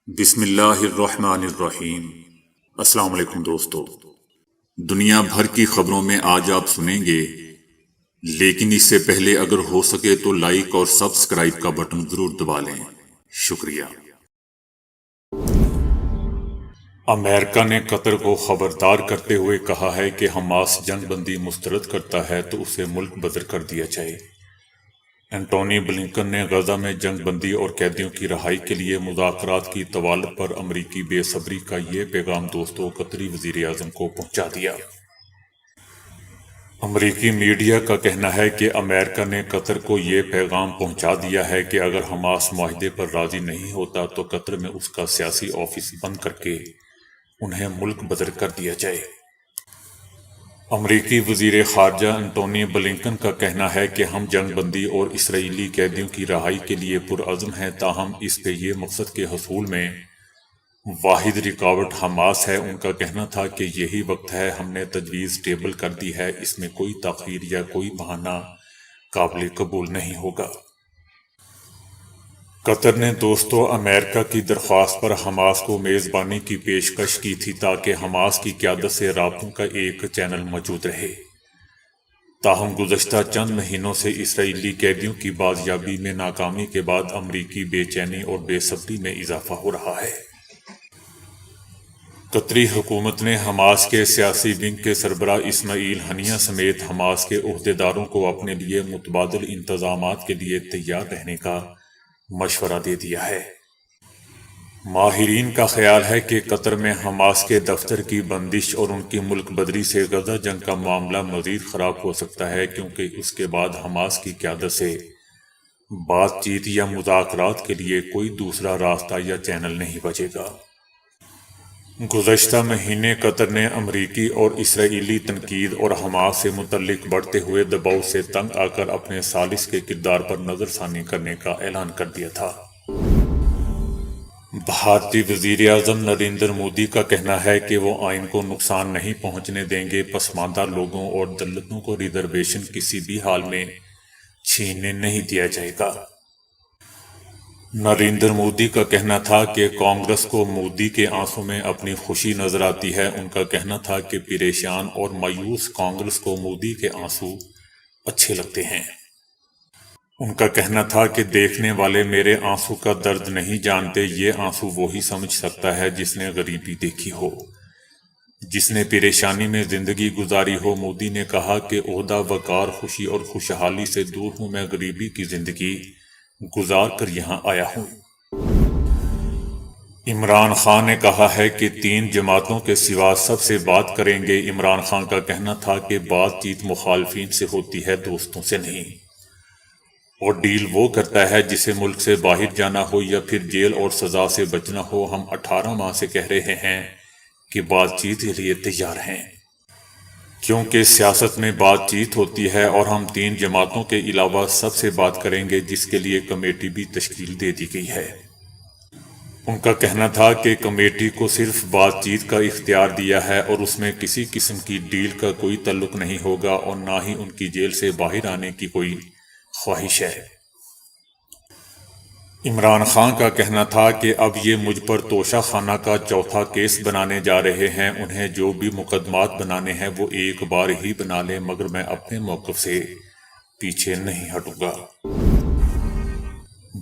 بسم اللہ الرحمن الرحیم۔ السلام علیکم دوستو، دنیا بھر کی خبروں میں آج آپ سنیں گے، لیکن اس سے پہلے اگر ہو سکے تو لائک اور سبسکرائب کا بٹن ضرور دبا لیں۔ شکریہ۔ امریکہ نے قطر کو خبردار کرتے ہوئے کہا ہے کہ حماس جنگ بندی مسترد کرتا ہے تو اسے ملک بدر کر دیا جائے۔ اینٹونی بلنکن نے غزہ میں جنگ بندی اور قیدیوں کی رہائی کے لیے مذاکرات کی طوالت پر امریکی بے صبری کا یہ پیغام دوستوں قطری وزیر اعظم کو پہنچا دیا۔ امریکی میڈیا کا کہنا ہے کہ امریکہ نے قطر کو یہ پیغام پہنچا دیا ہے کہ اگر حماس معاہدے پر راضی نہیں ہوتا تو قطر میں اس کا سیاسی آفس بند کر کے انہیں ملک بدر کر دیا جائے۔ امریکی وزیر خارجہ اینٹونی بلنکن کا کہنا ہے کہ ہم جنگ بندی اور اسرائیلی قیدیوں کی رہائی کے لیے پرعزم ہیں، تاہم اس کے یہ مقصد کے حصول میں واحد رکاوٹ حماس ہے۔ ان کا کہنا تھا کہ یہی وقت ہے، ہم نے تجویز ٹیبل کر دی ہے، اس میں کوئی تاخیر یا کوئی بہانہ قابل قبول نہیں ہوگا۔ قطر نے دوستو امریکہ کی درخواست پر حماس کو میزبانی کی پیشکش کی تھی تاکہ حماس کی قیادت سے رابطوں کا ایک چینل موجود رہے، تاہم گزشتہ چند مہینوں سے اسرائیلی قیدیوں کی بازیابی میں ناکامی کے بعد امریکی بے چینی اور بے صبری میں اضافہ ہو رہا ہے۔ قطری حکومت نے حماس کے سیاسی ونگ کے سربراہ اسماعیل ہنیہ سمیت حماس کے عہدیداروں کو اپنے لیے متبادل انتظامات کے لیے تیار رہنے کا مشورہ دے دیا ہے۔ ماہرین کا خیال ہے کہ قطر میں حماس کے دفتر کی بندش اور ان کی ملک بدری سے غزہ جنگ کا معاملہ مزید خراب ہو سکتا ہے، کیونکہ اس کے بعد حماس کی قیادت سے بات چیت یا مذاکرات کے لیے کوئی دوسرا راستہ یا چینل نہیں بچے گا۔ گزشتہ مہینے قطر نے امریکی اور اسرائیلی تنقید اور حماس سے متعلق بڑھتے ہوئے دباؤ سے تنگ آ کر اپنے ثالث کے کردار پر نظر ثانی کرنے کا اعلان کر دیا تھا۔ بھارتی وزیر اعظم نریندر مودی کا کہنا ہے کہ وہ آئین کو نقصان نہیں پہنچنے دیں گے، پسماندہ لوگوں اور دلتوں کو ریزرویشن کسی بھی حال میں چھیننے نہیں دیا جائے گا۔ نریندر مودی کا کہنا تھا کہ کانگریس کو مودی کے آنسوں میں اپنی خوشی نظر آتی ہے۔ ان کا کہنا تھا کہ پریشان اور مایوس کانگریس کو مودی کے آنسو اچھے لگتے ہیں۔ ان کا کہنا تھا کہ دیکھنے والے میرے آنسو کا درد نہیں جانتے، یہ آنسو وہی سمجھ سکتا ہے جس نے غریبی دیکھی ہو، جس نے پریشانی میں زندگی گزاری ہو۔ مودی نے کہا کہ عہدہ، وقار، خوشی اور خوشحالی سے دور ہوں، میں غریبی کی زندگی گزار کر یہاں آیا ہوں۔ عمران خان نے کہا ہے کہ 3 جماعتوں کے سوا سب سے بات کریں گے۔ عمران خان کا کہنا تھا کہ بات چیت مخالفین سے ہوتی ہے، دوستوں سے نہیں، اور ڈیل وہ کرتا ہے جسے ملک سے باہر جانا ہو یا پھر جیل اور سزا سے بچنا ہو۔ ہم 18 ماہ سے کہہ رہے ہیں کہ بات چیت کے لیے تیار ہیں، کیونکہ سیاست میں بات چیت ہوتی ہے، اور ہم 3 جماعتوں کے علاوہ سب سے بات کریں گے، جس کے لیے کمیٹی بھی تشکیل دے دی گئی ہے۔ ان کا کہنا تھا کہ کمیٹی کو صرف بات چیت کا اختیار دیا ہے اور اس میں کسی قسم کی ڈیل کا کوئی تعلق نہیں ہوگا، اور نہ ہی ان کی جیل سے باہر آنے کی کوئی خواہش ہے۔ عمران خان کا کہنا تھا کہ اب یہ مجھ پر توشہ خانہ کا چوتھا کیس بنانے جا رہے ہیں، انہیں جو بھی مقدمات بنانے ہیں وہ ایک بار ہی بنا لیں، مگر میں اپنے موقف سے پیچھے نہیں ہٹوں گا۔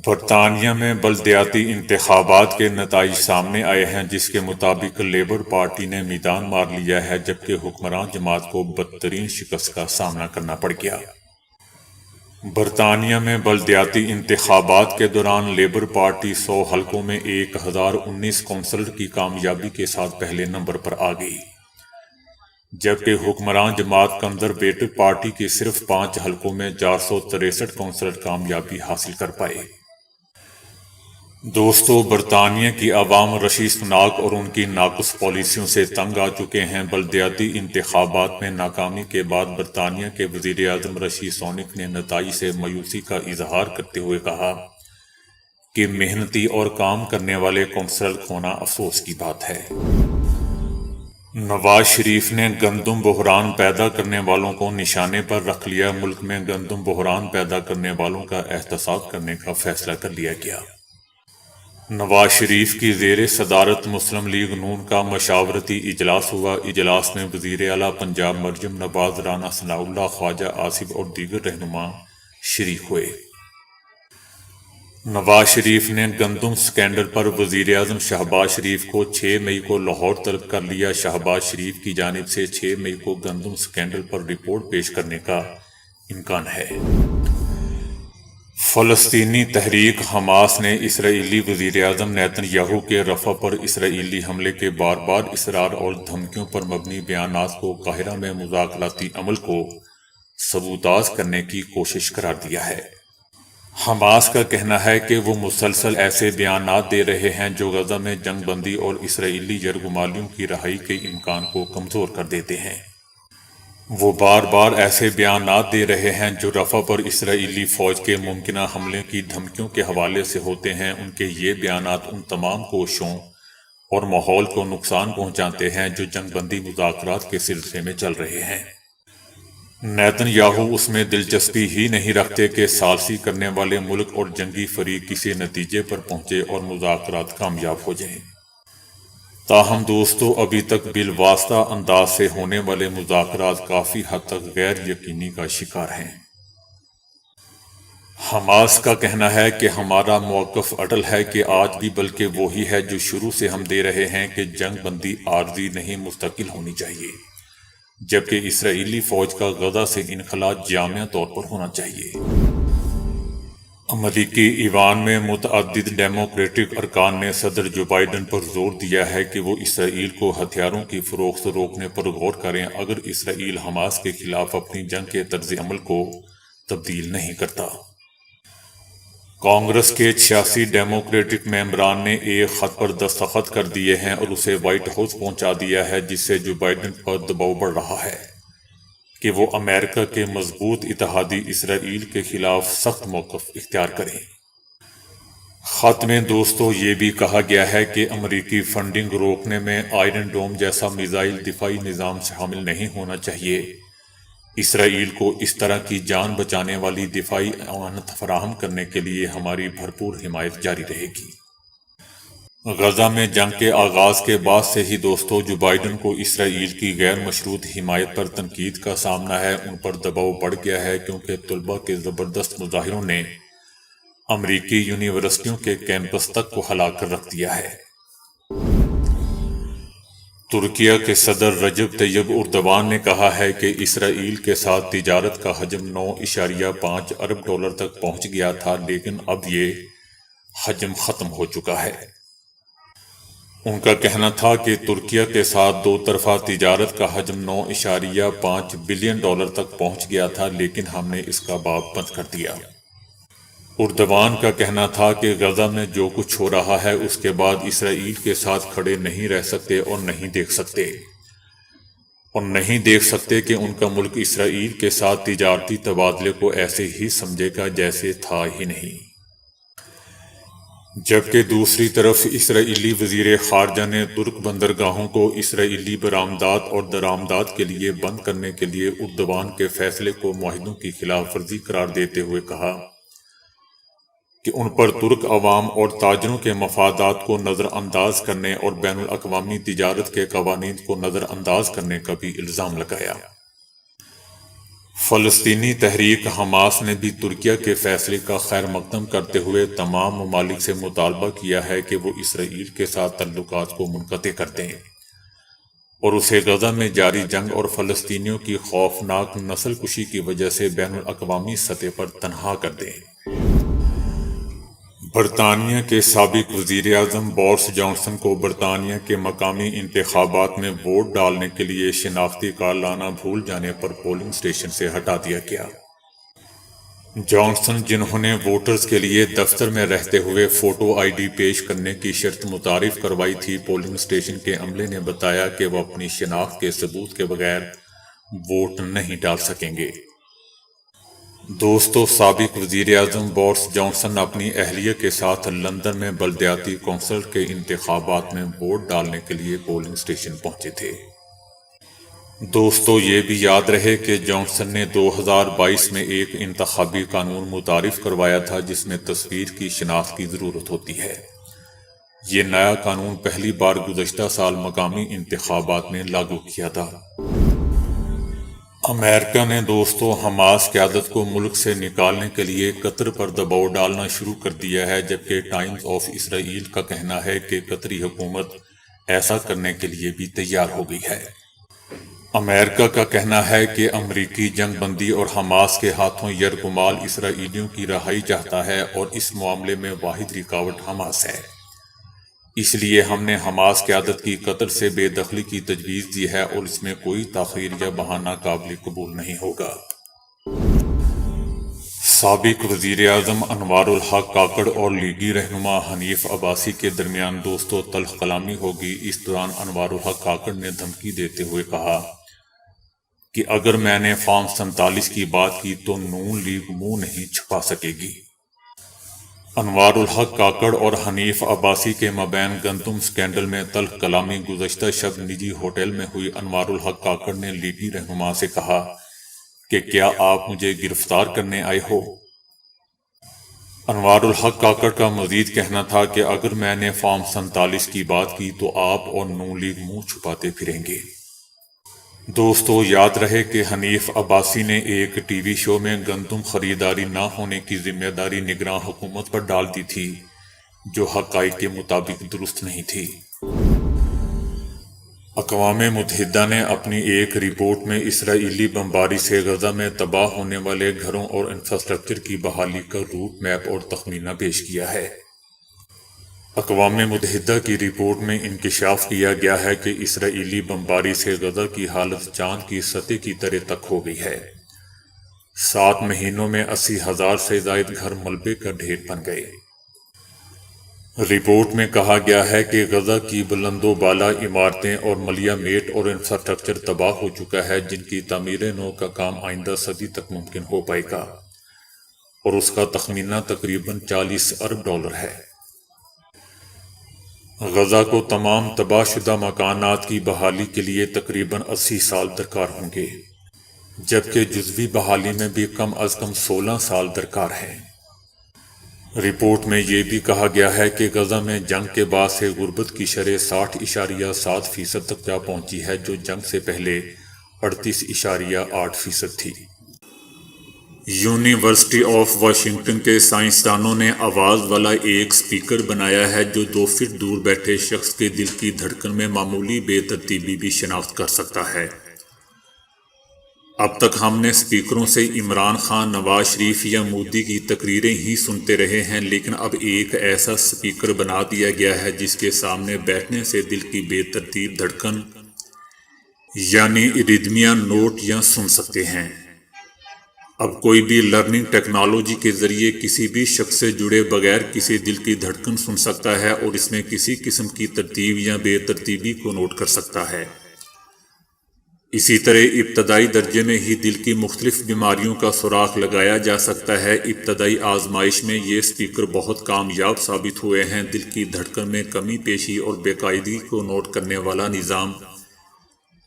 برطانیہ میں بلدیاتی انتخابات کے نتائج سامنے آئے ہیں، جس کے مطابق لیبر پارٹی نے میدان مار لیا ہے، جبکہ حکمران جماعت کو بدترین شکست کا سامنا کرنا پڑ گیا۔ برطانیہ میں بلدیاتی انتخابات کے دوران لیبر پارٹی 100 حلقوں میں 1019 کونسلر کی کامیابی کے ساتھ پہلے نمبر پر آ گئی، جبکہ حکمران جماعت کنزرویٹو پارٹی کے صرف 5 حلقوں میں 463 کونسلر کامیابی حاصل کر پائے۔ دوستو، برطانیہ کی عوام رشی سناک اور ان کی ناقص پالیسیوں سے تنگ آ چکے ہیں۔ بلدیاتی انتخابات میں ناکامی کے بعد برطانیہ کے وزیر اعظم رشی سناک نے نتائج سے مایوسی کا اظہار کرتے ہوئے کہا کہ محنتی اور کام کرنے والے کونسلر کھونا افسوس کی بات ہے۔ نواز شریف نے گندم بحران پیدا کرنے والوں کو نشانے پر رکھ لیا۔ ملک میں گندم بحران پیدا کرنے والوں کا احتساب کرنے کا فیصلہ کر لیا گیا۔ نواز شریف کی زیر صدارت مسلم لیگ نون کا مشاورتی اجلاس ہوا۔ اجلاس میں وزیر اعلیٰ پنجاب مریم نواز، رانا ثناء اللہ، خواجہ آصف اور دیگر رہنما شریک ہوئے۔ نواز شریف نے گندم سکینڈل پر وزیر اعظم شہباز شریف کو 6 مئی کو لاہور طلب کر لیا۔ شہباز شریف کی جانب سے 6 مئی کو گندم سکینڈل پر رپورٹ پیش کرنے کا امکان ہے۔ فلسطینی تحریک حماس نے اسرائیلی وزیر اعظم نیتن یاہو کے رفح پر اسرائیلی حملے کے بار بار اصرار اور دھمکیوں پر مبنی بیانات کو قاہرہ میں مذاکراتی عمل کو سبوتاژ کرنے کی کوشش قرار دیا ہے۔ حماس کا کہنا ہے کہ وہ مسلسل ایسے بیانات دے رہے ہیں جو غزہ میں جنگ بندی اور اسرائیلی یرغمالیوں کی رہائی کے امکان کو کمزور کر دیتے ہیں۔ وہ بار بار ایسے بیانات دے رہے ہیں جو رفح پر اسرائیلی فوج کے ممکنہ حملے کی دھمکیوں کے حوالے سے ہوتے ہیں۔ ان کے یہ بیانات ان تمام کوششوں اور ماحول کو نقصان پہنچاتے ہیں جو جنگ بندی مذاکرات کے سلسلے میں چل رہے ہیں۔ نیتن یاہو اس میں دلچسپی ہی نہیں رکھتے کہ ثالثی کرنے والے ملک اور جنگی فریق کسی نتیجے پر پہنچے اور مذاکرات کامیاب ہو جائیں۔ تاہم دوستو، ابھی تک بالواسطہ انداز سے ہونے والے مذاکرات کافی حد تک غیر یقینی کا شکار ہیں۔ حماس کا کہنا ہے کہ ہمارا موقف اٹل ہے کہ آج بھی بلکہ وہی ہے جو شروع سے ہم دے رہے ہیں کہ جنگ بندی عارضی نہیں مستقل ہونی چاہیے، جبکہ اسرائیلی فوج کا غزہ سے انخلاء جامع طور پر ہونا چاہیے۔ امریکی ایوان میں متعدد ڈیموکریٹک ارکان نے صدر جو بائیڈن پر زور دیا ہے کہ وہ اسرائیل کو ہتھیاروں کی فروخت روکنے پر غور کریں اگر اسرائیل حماس کے خلاف اپنی جنگ کے طرز عمل کو تبدیل نہیں کرتا۔ کانگریس کے 86 ڈیموکریٹک ممبران نے ایک خط پر دستخط کر دیے ہیں اور اسے وائٹ ہاؤس پہنچا دیا ہے، جس سے جو بائیڈن پر دباؤ بڑھ رہا ہے کہ وہ امریکہ کے مضبوط اتحادی اسرائیل کے خلاف سخت موقف اختیار کریں۔ خط میں دوستو یہ بھی کہا گیا ہے کہ امریکی فنڈنگ روکنے میں آئرن ڈوم جیسا میزائل دفاعی نظام شامل نہیں ہونا چاہیے۔ اسرائیل کو اس طرح کی جان بچانے والی دفاعی اعانت فراہم کرنے کے لیے ہماری بھرپور حمایت جاری رہے گی۔ غزہ میں جنگ کے آغاز کے بعد سے ہی دوستو جو بائیڈن کو اسرائیل کی غیر مشروط حمایت پر تنقید کا سامنا ہے، ان پر دباؤ بڑھ گیا ہے کیونکہ طلباء کے زبردست مظاہروں نے امریکی یونیورسٹیوں کے کیمپس تک کو ہلا کر رکھ دیا ہے۔ ترکیہ کے صدر رجب طیب اردوان نے کہا ہے کہ اسرائیل کے ساتھ تجارت کا حجم 9.5 ارب ڈالر تک پہنچ گیا تھا، لیکن اب یہ حجم ختم ہو چکا ہے۔ ان کا کہنا تھا کہ ترکیہ کے ساتھ دو طرفہ تجارت کا حجم 9.5 بلین ڈالر تک پہنچ گیا تھا، لیکن ہم نے اس کا باب بند کر دیا۔ اردوان کا کہنا تھا کہ غزہ میں جو کچھ ہو رہا ہے اس کے بعد اسرائیل کے ساتھ کھڑے نہیں رہ سکتے اور نہیں دیکھ سکتے کہ ان کا ملک اسرائیل کے ساتھ تجارتی تبادلے کو ایسے ہی سمجھے گا جیسے تھا ہی نہیں۔ جبکہ دوسری طرف اسرائیلی وزیر خارجہ نے ترک بندرگاہوں کو اسرائیلی برآمدات اور درآمدات کے لیے بند کرنے کے لیے اردوان کے فیصلے کو معاہدوں کی خلاف ورزی قرار دیتے ہوئے کہا کہ ان پر ترک عوام اور تاجروں کے مفادات کو نظر انداز کرنے اور بین الاقوامی تجارت کے قوانین کو نظر انداز کرنے کا بھی الزام لگایا۔ فلسطینی تحریک حماس نے بھی ترکیہ کے فیصلے کا خیر مقدم کرتے ہوئے تمام ممالک سے مطالبہ کیا ہے کہ وہ اسرائیل کے ساتھ تعلقات کو منقطع کر دیں اور اسے غزہ میں جاری جنگ اور فلسطینیوں کی خوفناک نسل کشی کی وجہ سے بین الاقوامی سطح پر تنہا کر دیں۔ برطانیہ کے سابق وزیر اعظم بورس جانسن کو برطانیہ کے مقامی انتخابات میں ووٹ ڈالنے کے لیے شناختی کارڈ لانا بھول جانے پر پولنگ اسٹیشن سے ہٹا دیا گیا۔ جانسن، جنہوں نے ووٹرز کے لیے دفتر میں رہتے ہوئے فوٹو آئی ڈی پیش کرنے کی شرط متعارف کروائی تھی، پولنگ اسٹیشن کے عملے نے بتایا کہ وہ اپنی شناخت کے ثبوت کے بغیر ووٹ نہیں ڈال سکیں گے۔ دوستو، سابق وزیر اعظم بورس جانسن اپنی اہلیہ کے ساتھ لندن میں بلدیاتی کونسل کے انتخابات میں ووٹ ڈالنے کے لیے پولنگ اسٹیشن پہنچے تھے۔ دوستو، یہ بھی یاد رہے کہ جانسن نے 2022 میں ایک انتخابی قانون متعارف کروایا تھا جس میں تصویر کی شناخت کی ضرورت ہوتی ہے۔ یہ نیا قانون پہلی بار گزشتہ سال مقامی انتخابات میں لاگو کیا تھا۔ امریکہ نے دوستو حماس قیادت کو ملک سے نکالنے کے لیے قطر پر دباؤ ڈالنا شروع کر دیا ہے، جبکہ ٹائمز آف اسرائیل کا کہنا ہے کہ قطری حکومت ایسا کرنے کے لیے بھی تیار ہو گئی ہے۔ امریکہ کا کہنا ہے کہ امریکی جنگ بندی اور حماس کے ہاتھوں یرغمال اسرائیلیوں کی رہائی چاہتا ہے، اور اس معاملے میں واحد رکاوٹ حماس ہے۔ اس لیے ہم نے حماس قیادت کی قطر سے بے دخلی کی تجویز دی ہے، اور اس میں کوئی تاخیر یا بہانہ قابل قبول نہیں ہوگا۔ سابق وزیر اعظم انوار الحق کاکڑ اور لیگی رہنما حنیف عباسی کے درمیان دوستو تلخ کلامی ہوگی۔ اس دوران انوار الحق کاکڑ نے دھمکی دیتے ہوئے کہا کہ اگر میں نے فارم 47 کی بات کی تو نون لیگ منہ نہیں چھپا سکے گی۔ انوار الحق کاکڑ اور حنیف عباسی کے مابین گندم سکینڈل میں تلخ کلامی گزشتہ شب نجی ہوٹل میں ہوئی۔ انوار الحق کاکڑ نے لیگی رہنما سے کہا کہ کیا آپ مجھے گرفتار کرنے آئے ہو؟ انوار الحق کاکڑ کا مزید کہنا تھا کہ اگر میں نے فارم 47 کی بات کی تو آپ اور نون لیگ منہ چھپاتے پھریں گے۔ دوستو یاد رہے کہ حنیف عباسی نے ایک ٹی وی شو میں گندم خریداری نہ ہونے کی ذمہ داری نگراں حکومت پر ڈال دی تھی، جو حقائق کے مطابق درست نہیں تھی۔ اقوام متحدہ نے اپنی ایک رپورٹ میں اسرائیلی بمباری سے غزہ میں تباہ ہونے والے گھروں اور انفراسٹرکچر کی بحالی کا روٹ میپ اور تخمینہ پیش کیا ہے۔ اقوام متحدہ کی رپورٹ میں انکشاف کیا گیا ہے کہ اسرائیلی بمباری سے غزہ کی حالت چاند کی سطح کی طرح تک ہو گئی ہے۔ 7 مہینوں میں 80,000 سے زائد گھر ملبے کا ڈھیر بن گئے۔ رپورٹ میں کہا گیا ہے کہ غزہ کی بلند و بالا عمارتیں اور ملیہ میٹ اور انفراسٹرکچر تباہ ہو چکا ہے، جن کی تعمیر نو کا کام آئندہ صدی تک ممکن ہو پائے گا، اور اس کا تخمینہ تقریباً $40 ارب ہے۔ غزہ کو تمام تباہ شدہ مکانات کی بحالی کے لیے تقریباً 80 سال درکار ہوں گے، جبکہ جزوی بحالی میں بھی کم از کم 16 سال درکار ہیں۔ رپورٹ میں یہ بھی کہا گیا ہے کہ غزہ میں جنگ کے بعد سے غربت کی شرح 60.7% تک جا پہنچی ہے، جو جنگ سے پہلے 38.8% تھی۔ یونیورسٹی آف واشنگٹن کے سائنسدانوں نے آواز والا ایک سپیکر بنایا ہے جو 2 فٹ دور بیٹھے شخص کے دل کی دھڑکن میں معمولی بے ترتیبی بھی شناخت کر سکتا ہے۔ اب تک ہم نے سپیکروں سے عمران خان، نواز شریف یا مودی کی تقریریں ہی سنتے رہے ہیں، لیکن اب ایک ایسا سپیکر بنا دیا گیا ہے جس کے سامنے بیٹھنے سے دل کی بے ترتیب دھڑکن یعنی اریدمیا نوٹ یا سن سکتے ہیں۔ اب کوئی بھی لرننگ ٹیکنالوجی کے ذریعے کسی بھی شخص سے جڑے بغیر کسی دل کی دھڑکن سن سکتا ہے اور اس میں کسی قسم کی ترتیب یا بے ترتیبی کو نوٹ کر سکتا ہے۔ اسی طرح ابتدائی درجے میں ہی دل کی مختلف بیماریوں کا سراغ لگایا جا سکتا ہے۔ ابتدائی آزمائش میں یہ سپیکر بہت کامیاب ثابت ہوئے ہیں۔ دل کی دھڑکن میں کمی پیشی اور بے قاعدگی کو نوٹ کرنے والا نظام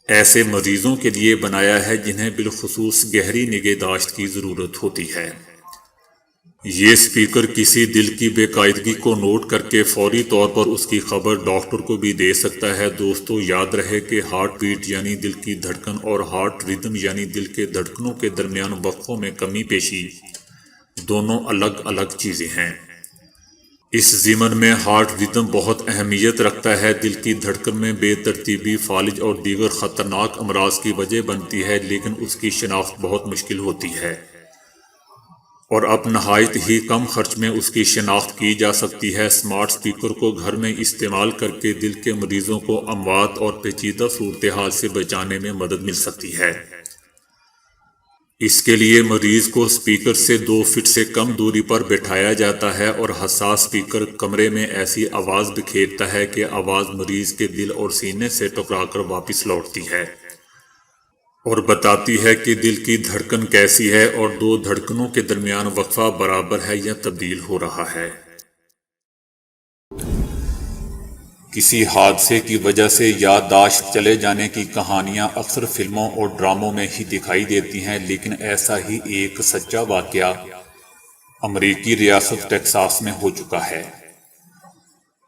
ایسے مریضوں کے لیے بنایا ہے جنہیں بالخصوص گہری نگہداشت کی ضرورت ہوتی ہے۔ یہ سپیکر کسی دل کی بے قاعدگی کو نوٹ کر کے فوری طور پر اس کی خبر ڈاکٹر کو بھی دے سکتا ہے۔ دوستو یاد رہے کہ ہارٹ بیٹ یعنی دل کی دھڑکن اور ہارٹ ریدم یعنی دل کے دھڑکنوں کے درمیان وقفوں میں کمی پیشی دونوں الگ الگ چیزیں ہیں۔ اس ضمن میں ہارٹ ریدم بہت اہمیت رکھتا ہے۔ دل کی دھڑکن میں بے ترتیبی فالج اور دیگر خطرناک امراض کی وجہ بنتی ہے، لیکن اس کی شناخت بہت مشکل ہوتی ہے، اور اب نہایت ہی کم خرچ میں اس کی شناخت کی جا سکتی ہے۔ اسمارٹ سپیکر کو گھر میں استعمال کر کے دل کے مریضوں کو اموات اور پیچیدہ صورتحال سے بچانے میں مدد مل سکتی ہے۔ اس کے لیے مریض کو سپیکر سے 2 فٹ سے کم دوری پر بٹھایا جاتا ہے، اور حساس سپیکر کمرے میں ایسی آواز بکھیرتا ہے کہ آواز مریض کے دل اور سینے سے ٹکرا کر واپس لوٹتی ہے اور بتاتی ہے کہ دل کی دھڑکن کیسی ہے اور 2 دھڑکنوں کے درمیان وقفہ برابر ہے یا تبدیل ہو رہا ہے۔ کسی حادثے کی وجہ سے یادداشت چلے جانے کی کہانیاں اکثر فلموں اور ڈراموں میں ہی دکھائی دیتی ہیں، لیکن ایسا ہی ایک سچا واقعہ امریکی ریاست ٹیکساس میں ہو چکا ہے۔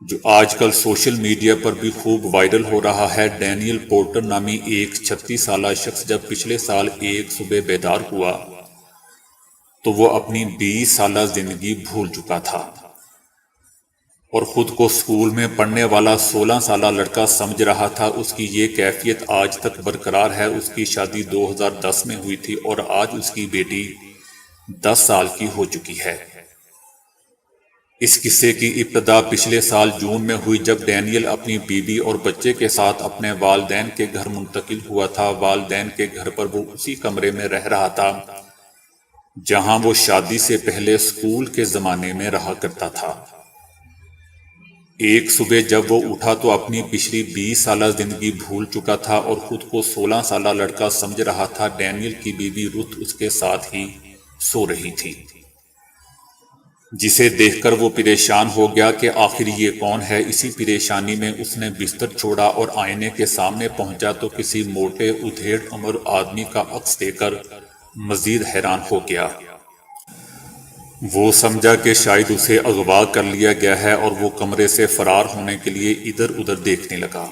جو آج کل سوشل میڈیا پر بھی خوب وائرل ہو رہا ہے۔ ڈینیل پورٹر نامی ایک 36 سالہ شخص جب پچھلے سال ایک صبح بیدار ہوا تو وہ اپنی 20 سالہ زندگی بھول چکا تھا اور خود کو اسکول میں پڑھنے والا 16 سالہ لڑکا سمجھ رہا تھا۔ اس کی یہ کیفیت آج تک برقرار ہے۔ اس کی شادی 2010 میں ہوئی تھی اور آج اس کی بیٹی 10 سال کی ہو چکی ہے۔ اس قصے کی ابتدا پچھلے سال جون میں ہوئی جب ڈینیل اپنی بیوی اور بچے کے ساتھ اپنے والدین کے گھر منتقل ہوا تھا۔ والدین کے گھر پر وہ اسی کمرے میں رہ رہا تھا جہاں وہ شادی سے پہلے اسکول کے زمانے میں رہا کرتا تھا۔ ایک صبح جب وہ اٹھا تو اپنی پچھلی 20 سالہ زندگی بھول چکا تھا اور خود کو 16 سالہ لڑکا سمجھ رہا تھا۔ ڈینیل کی بیوی رُت اس کے ساتھ ہی سو رہی تھی، جسے دیکھ کر وہ پریشان ہو گیا کہ آخر یہ کون ہے۔ اسی پریشانی میں اس نے بستر چھوڑا اور آئینے کے سامنے پہنچا تو کسی موٹے ادھیڑ عمر آدمی کا عکس دیکھ کر مزید حیران ہو گیا۔ وہ سمجھا کہ شاید اسے اغوا کر لیا گیا ہے اور وہ کمرے سے فرار ہونے کے لیے ادھر ادھر دیکھنے لگا۔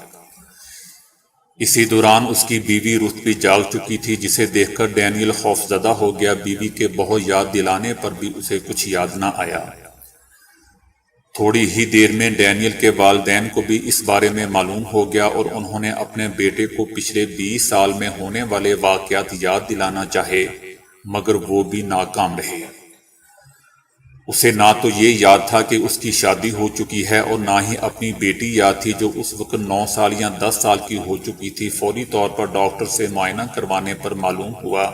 اسی دوران اس کی بیوی رُت بھی جاگ چکی تھی، جسے دیکھ کر ڈینیل خوفزدہ ہو گیا۔ بیوی کے بہت یاد دلانے پر بھی اسے کچھ یاد نہ آیا۔ تھوڑی ہی دیر میں ڈینیل کے والدین کو بھی اس بارے میں معلوم ہو گیا اور انہوں نے اپنے بیٹے کو پچھلے 20 سال میں ہونے والے واقعات یاد دلانا چاہے، مگر وہ بھی ناکام رہے۔ اسے نہ تو یہ یاد تھا کہ اس کی شادی ہو چکی ہے اور نہ ہی اپنی بیٹی یاد تھی جو اس وقت 9 سال یا 10 سال کی ہو چکی تھی۔ فوری طور پر ڈاکٹر سے معائنہ کروانے پر معلوم ہوا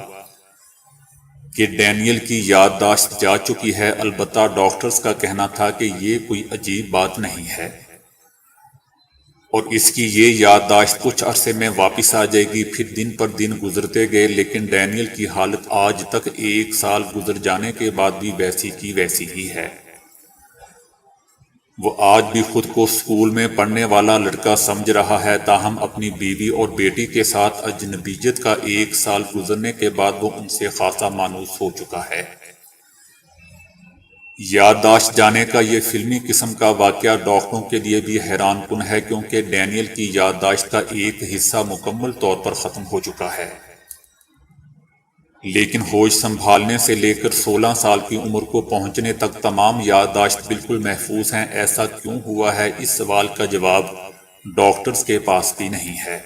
کہ ڈینیل کی یادداشت جا چکی ہے۔ البتہ ڈاکٹرز کا کہنا تھا کہ یہ کوئی عجیب بات نہیں ہے اور اس کی یہ یادداشت کچھ عرصے میں واپس آ جائے گی۔ پھر دن پر دن گزرتے گئے، لیکن ڈینیل کی حالت آج تک 1 سال گزر جانے کے بعد بھی ویسی کی ویسی ہی ہے۔ وہ آج بھی خود کو اسکول میں پڑھنے والا لڑکا سمجھ رہا ہے، تاہم اپنی بیوی اور بیٹی کے ساتھ اجنبیت کا 1 سال گزرنے کے بعد وہ ان سے خاصا مانوس ہو چکا ہے۔ یادداشت جانے کا یہ فلمی قسم کا واقعہ ڈاکٹروں کے لیے بھی حیران کن ہے، کیونکہ ڈینیل کی یادداشت کا ایک حصہ مکمل طور پر ختم ہو چکا ہے، لیکن ہوش سنبھالنے سے لے کر 16 سال کی عمر کو پہنچنے تک تمام یادداشت بالکل محفوظ ہیں۔ ایسا کیوں ہوا ہے؟ اس سوال کا جواب ڈاکٹرز کے پاس بھی نہیں ہے۔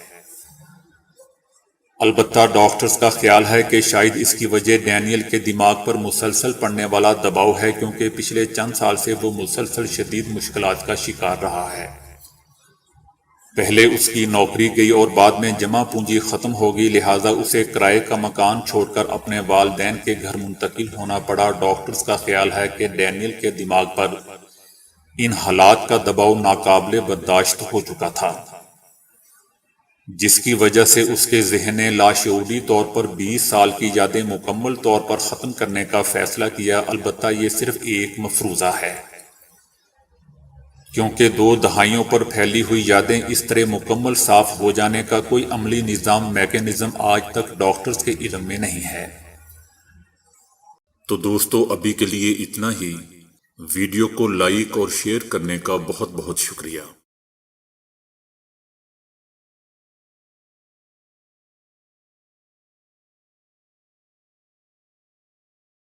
البتہ ڈاکٹرز کا خیال ہے کہ شاید اس کی وجہ ڈینیل کے دماغ پر مسلسل پڑنے والا دباؤ ہے، کیونکہ پچھلے چند سال سے وہ مسلسل شدید مشکلات کا شکار رہا ہے۔ پہلے اس کی نوکری گئی اور بعد میں جمع پونجی ختم ہو گئی، لہٰذا اسے کرائے کا مکان چھوڑ کر اپنے والدین کے گھر منتقل ہونا پڑا۔ ڈاکٹرز کا خیال ہے کہ ڈینیل کے دماغ پر ان حالات کا دباؤ ناقابل برداشت ہو چکا تھا، جس کی وجہ سے اس کے ذہن نے لاشعوری طور پر 20 سال کی یادیں مکمل طور پر ختم کرنے کا فیصلہ کیا۔ البتہ یہ صرف ایک مفروضہ ہے، کیونکہ 2 دہائیوں پر پھیلی ہوئی یادیں اس طرح مکمل صاف ہو جانے کا کوئی عملی نظام میکینزم آج تک ڈاکٹرز کے علم میں نہیں ہے۔ تو دوستو، ابھی کے لیے اتنا ہی۔ ویڈیو کو لائک اور شیئر کرنے کا بہت بہت شکریہ۔